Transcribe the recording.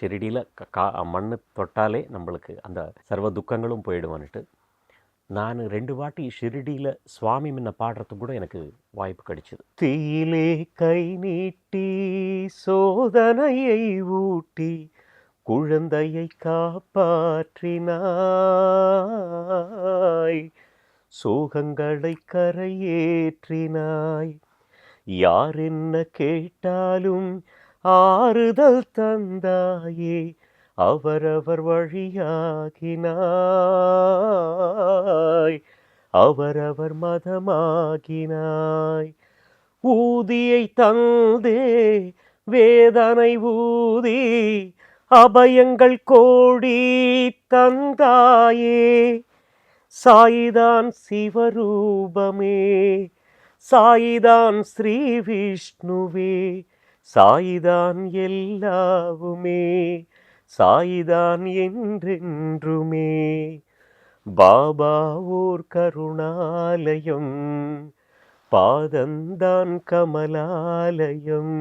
ஷிரடியில் மண் தொட்டாலே நம்மளுக்கு அந்த சர்வ துக்கங்களும் போயிடுவான்ட்டு நான் 2 வாட்டி ஷிரடியில் சுவாமி முன்ன பாடுறதுக்கு கூட எனக்கு வாய்ப்பு கிடைச்சிது. தீயிலே கை நீட்டி சோதனையை ஊட்டி குழந்தையை காப்பாற்றினாய், சோகங்களை கரையேற்றினாய், யார் என்ன கேட்டாலும் ஆறுதல் தந்தாயே, அவரவர் வழியாகினாய், அவரவர் மதமாகினாய். ஊதியை தந்தே வேதனை ஊதி அபயங்கள் கோடி தந்தாயே, சாயிதான் சிவரூபமே, சாயிதான் ஸ்ரீ விஷ்ணுவே, சாயிதான் எல்லாவுமே, சாயிதான் என்றென்றுமே. பாபா ஓர் கருணாலயம், பாதந்தான் கமலாலயம்,